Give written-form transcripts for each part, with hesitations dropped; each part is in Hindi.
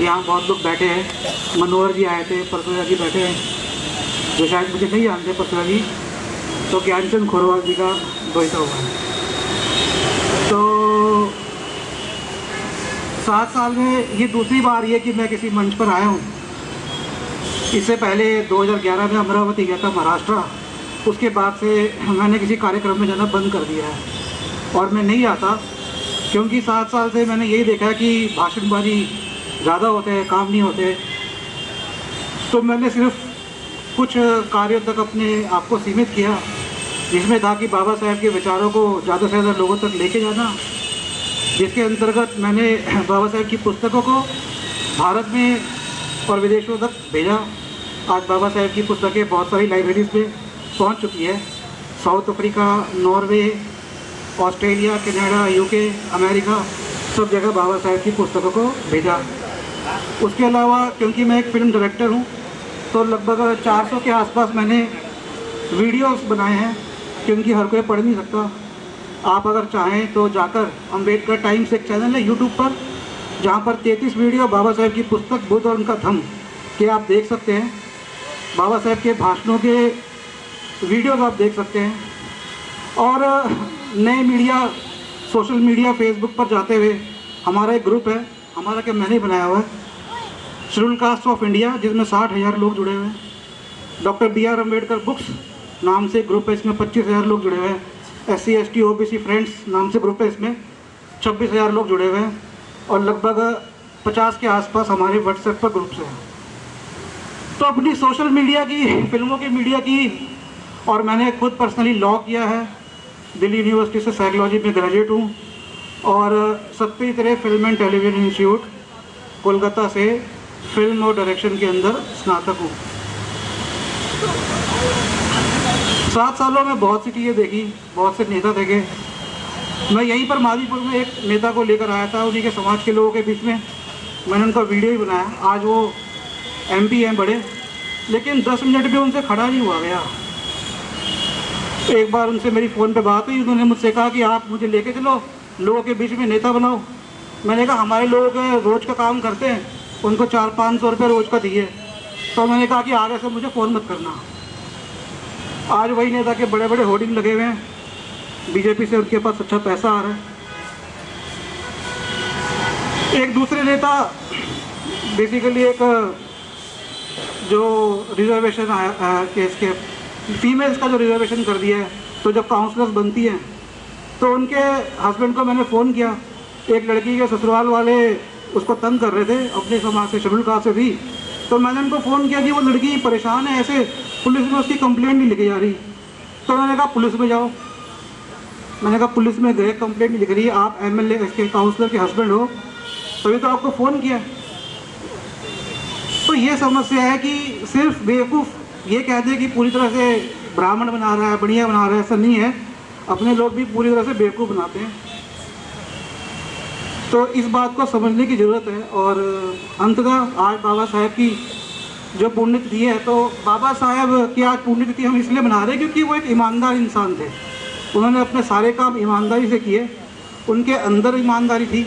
यहाँ बहुत लोग बैठे हैं। मनोहर जी आए थे, परसोया जी बैठे हैं जो शायद मुझे नहीं जानते परसोया जी, तो ज्ञानचंद खोरवाल जी का बेटा हुआ है। तो 7 साल में ये दूसरी बार ये कि मैं किसी मंच पर आया हूँ। इससे पहले 2011 में अमरावती गया था, महाराष्ट्र। उसके बाद से मैंने किसी कार्यक्रम में जाना बंद कर दिया है और मैं नहीं आता, क्योंकि 7 साल से मैंने यही देखा है कि भाषणबाजी ज़्यादा होते हैं, काम नहीं होते। तो मैंने सिर्फ कुछ कार्यों तक अपने आप को सीमित किया, जिसमें था कि बाबा साहेब के विचारों को ज़्यादा से ज़्यादा लोगों तक लेके जाना, जिसके अंतर्गत मैंने बाबा साहेब की पुस्तकों को भारत में और विदेशों तक भेजा। आज बाबा साहेब की पुस्तकें बहुत सारी लाइब्रेरीज में पहुंच चुकी है। South Africa, Norway, Australia, Canada, UK, America, सब जगह बाबा साहेब की पुस्तकों को भेजा। उसके अलावा क्योंकि मैं एक फ़िल्म डायरेक्टर हूँ, तो लगभग 400 के आसपास मैंने वीडियोस बनाए हैं, क्योंकि हर कोई पढ़ नहीं सकता। आप अगर चाहें तो जाकर अम्बेडकर टाइम्स एक चैनल है यूट्यूब पर, जहाँ पर 33 वीडियो बाबा साहेब की पुस्तक बुद्ध और उनका धम्म के आप देख सकते हैं। बाबा साहेब के भाषणों के वीडियोस आप देख सकते हैं। और नए मीडिया, सोशल मीडिया, फेसबुक पर जाते हुए हमारा एक ग्रुप है, हमारा क्या मैंने बनाया हुआ है, शेड्यूल कास्ट ऑफ इंडिया, जिसमें 60,000 लोग जुड़े हुए हैं। डॉक्टर BR अम्बेडकर बुक्स नाम से ग्रुप है, इसमें 25,000 लोग जुड़े हुए हैं। SC ST OBC फ्रेंड्स नाम से ग्रुप है, इसमें 26,000 लोग जुड़े हुए हैं। और लगभग 50 के आसपास हमारे व्हाट्सएप पर ग्रुप्स हैं। तो अपनी सोशल मीडिया की, फिल्मों की मीडिया की, और मैंने खुद पर्सनली लॉ किया है। दिल्ली यूनिवर्सिटी से साइकोलॉजी में ग्रेजुएट हूँ और सत्यजित रे film and television institute Kolkata से फिल्म और डायरेक्शन के अंदर स्नातक हूँ। 7 सालों में बहुत सी चीज़ें देखी, बहुत से नेता देखे। मैं यहीं पर मादीपुर में एक नेता को लेकर आया था, उन्हीं के समाज के लोगों के बीच में मैंने उनका वीडियो ही बनाया। आज वो MP हैं बड़े, लेकिन 10 मिनट भी उनसे खड़ा नहीं हुआ गया। एक बार उनसे मेरी फ़ोन पे बात हुई, उन्होंने मुझसे कहा कि आप मुझे लेके चलो, लोगों के बीच में नेता बनाओ। मैंने कहा हमारे लोग रोज़ का काम करते हैं, उनको 400-500 रुपये रोज़ का दिए। तो मैंने कहा कि आगे से मुझे फ़ोन मत करना। आज वही नेता के बड़े बड़े होर्डिंग लगे हुए हैं, बीजेपी से उनके पास अच्छा पैसा आ रहा है। एक दूसरे नेता बेसिकली एक जो रिजर्वेशन आया केस के फीमेल्स का जो रिजर्वेशन कर दिया है, तो जब काउंसलर्स बनती हैं तो उनके हस्बैंड को मैंने फ़ोन किया। एक लड़की के ससुराल वाले उसको तंग कर रहे थे, अपने समाज से, शेड्यूल कास्ट से थी। तो मैंने उनको फ़ोन किया कि वो लड़की परेशान है, ऐसे पुलिस में उसकी कंप्लेंट नहीं लिखी जा रही। तो मैंने कहा पुलिस में जाओ। मैंने कहा पुलिस में गए, कंप्लेंट नहीं लिख रही, आप MLA इसके काउंसलर के हस्बैंड हो, तभी तो आपको फ़ोन किया। तो ये समस्या है कि सिर्फ बेवकूफ़ ये कहते हैं कि पूरी तरह से ब्राह्मण बना रहा है, बढ़िया बना रहा है, ऐसा नहीं है। अपने लोग भी पूरी तरह से बेवकूफ़ बनाते हैं। तो इस बात को समझने की ज़रूरत है। और अंततः आज बाबा साहेब की जो पुण्यतिथि है, तो बाबा साहेब की आज पुण्यतिथि हम इसलिए मना रहे हैं क्योंकि वो एक ईमानदार इंसान थे। उन्होंने अपने सारे काम ईमानदारी से किए, उनके अंदर ईमानदारी थी।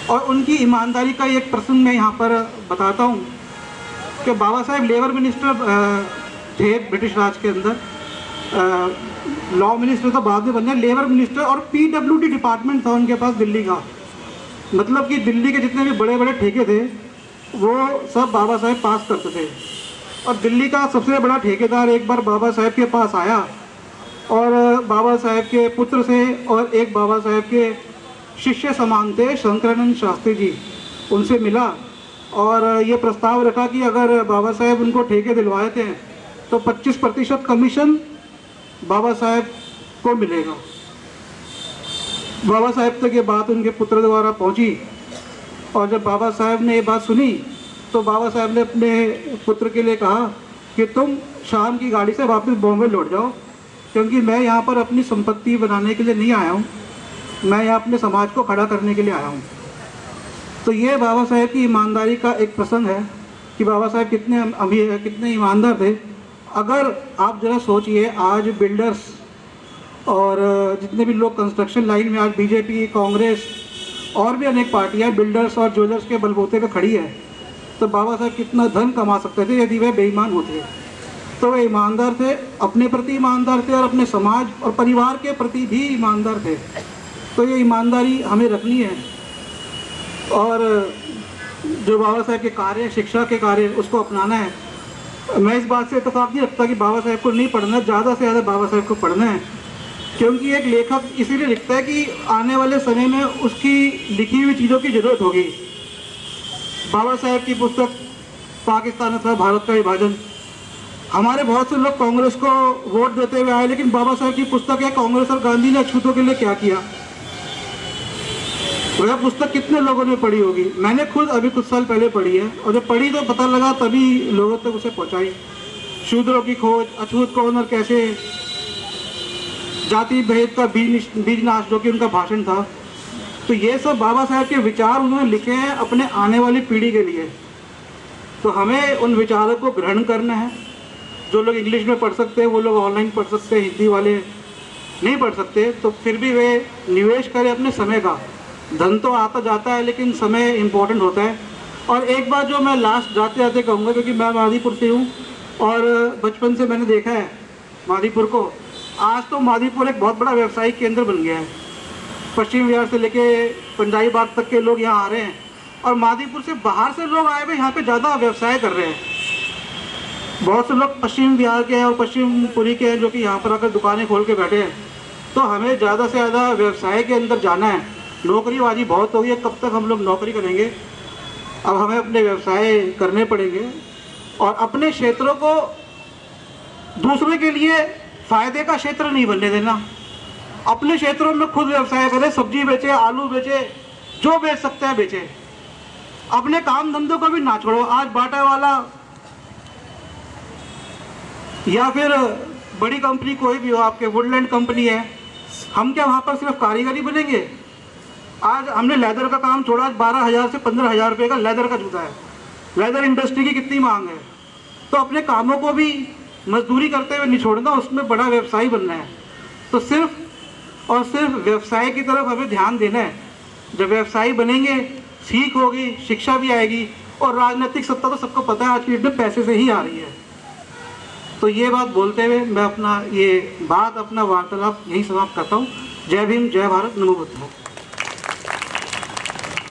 और उनकी ईमानदारी का एक प्रसंग मैं यहाँ पर बताता हूँ कि बाबा साहेब लेबर मिनिस्टर थे ब्रिटिश राज के अंदर। लॉ मिनिस्टर तो बाद में बने, लेबर मिनिस्टर और PWD डिपार्टमेंट था उनके पास दिल्ली का। मतलब कि दिल्ली के जितने भी बड़े बड़े ठेके थे वो सब बाबा साहेब पास करते थे। और दिल्ली का सबसे बड़ा ठेकेदार एक बार बाबा साहेब के पास आया और बाबा साहेब के पुत्र से और एक बाबा साहेब के शिष्य समान थे, शंकरानंद शास्त्री जी, उनसे मिला और ये प्रस्ताव रखा कि अगर बाबा साहेब उनको ठेके दिलवाए थे तो 25% कमीशन बाबा साहेब को मिलेगा। बाबा साहेब तक ये बात उनके पुत्र द्वारा पहुंची और जब बाबा साहेब ने ये बात सुनी तो बाबा साहेब ने अपने पुत्र के लिए कहा कि तुम शाम की गाड़ी से वापस बॉम्बे लौट जाओ, क्योंकि मैं यहाँ पर अपनी संपत्ति बनाने के लिए नहीं आया हूँ, मैं यहाँ अपने समाज को खड़ा करने के लिए आया हूँ। तो ये बाबा साहेब की ईमानदारी का एक प्रसंग है कि बाबा साहेब कितने अमीर, कितने ईमानदार थे। अगर आप ज़रा सोचिए, आज बिल्डर्स और जितने भी लोग कंस्ट्रक्शन लाइन में, आज बीजेपी, कांग्रेस और भी अनेक पार्टियां बिल्डर्स और ज्वेलर्स के बलबूते पे खड़ी है, तो बाबा साहब कितना धन कमा सकते थे यदि वे बेईमान होते। तो वे ईमानदार थे, अपने प्रति ईमानदार थे और अपने समाज और परिवार के प्रति भी ईमानदार थे। तो ये ईमानदारी हमें रखनी है और जो बाबा साहब के कार्य, शिक्षा के कार्य, उसको अपनाना है। मैं इस बात से इत्तेफाक नहीं रखता कि बाबा साहब को नहीं पढ़ना, ज़्यादा से ज़्यादा बाबा साहब को पढ़ना है, क्योंकि एक लेखक इसीलिए लिखता है कि आने वाले समय में उसकी लिखी हुई चीज़ों की ज़रूरत होगी। बाबा साहब की पुस्तक पाकिस्तान अथवा भारत का विभाजन, हमारे बहुत से लोग कांग्रेस को वोट देते हुए आए, लेकिन बाबा साहब की पुस्तक है कांग्रेस और गांधी ने अछूतों के लिए क्या किया, वह पुस्तक कितने लोगों ने पढ़ी होगी। मैंने खुद अभी कुछ साल पहले पढ़ी है और जब पढ़ी तो पता लगा, तभी लोगों तक उसे पहुंचाई। शूद्रों की खोज, अछूत कौन और कैसे, जाति भेद का बीज नाश, जो कि उनका भाषण था। तो ये सब बाबा साहब के विचार उन्होंने लिखे हैं अपने आने वाली पीढ़ी के लिए। तो हमें उन विचारों को ग्रहण करना है। जो लोग इंग्लिश में पढ़ सकते हैं वो लोग ऑनलाइन पढ़ सकते हैं, हिंदी वाले नहीं पढ़ सकते तो फिर भी वे निवेश करें अपने समय का। धन तो आता जाता है लेकिन समय इम्पोर्टेंट होता है। और एक बात जो मैं लास्ट जाते जाते कहूँगा, क्योंकि मैं मादीपुर से हूँ और बचपन से मैंने देखा है मादीपुर को। आज तो मादीपुर एक बहुत बड़ा व्यवसायिक केंद्र बन गया है। पश्चिम बिहार से लेके पंजाबी बाग तक के लोग यहाँ आ रहे हैं और मादीपुर से बाहर से लोग आए हुए यहाँ पे ज़्यादा व्यवसाय कर रहे हैं। बहुत से लोग पश्चिम बिहार के हैं और पश्चिमपुरी के हैं जो कि यहाँ पर आकर दुकानें खोल के बैठे हैं। तो हमें ज़्यादा से ज़्यादा व्यवसाय के अंदर जाना है। नौकरीबाजी बहुत हो गई है, कब तक हम लोग नौकरी करेंगे। अब हमें अपने व्यवसाय करने पड़ेंगे और अपने क्षेत्रों को दूसरे के लिए फ़ायदे का क्षेत्र नहीं बनने देना। अपने क्षेत्रों में खुद व्यवसाय करें, सब्जी बेचे, आलू बेचे, जो बेच सकते हैं बेचे। अपने काम धंधों को भी ना छोड़ो। आज बाटा वाला या फिर बड़ी कंपनी कोई भी हो, आपके वुडलैंड कंपनी है, हम क्या वहाँ पर सिर्फ कारीगरी बनेंगे। आज हमने लेदर का काम छोड़ा, आज 12,000 से 15,000 रुपये का लेदर का जूता है। लेदर इंडस्ट्री की कितनी मांग है। तो अपने कामों को भी मजदूरी करते हुए नहीं छोड़ना, उसमें बड़ा व्यवसायी बनना है। तो सिर्फ और सिर्फ व्यवसाय की तरफ हमें ध्यान देना है। जब व्यवसायी बनेंगे, सीख होगी, शिक्षा भी आएगी और राजनीतिक सत्ता तो सबको पता है आज की डेट में पैसे से ही आ रही है। तो ये बात बोलते हुए मैं अपना वार्तालाप यहीं समाप्त करता हूँ। जय भीम, जय भारत, नमो बुद्धाय।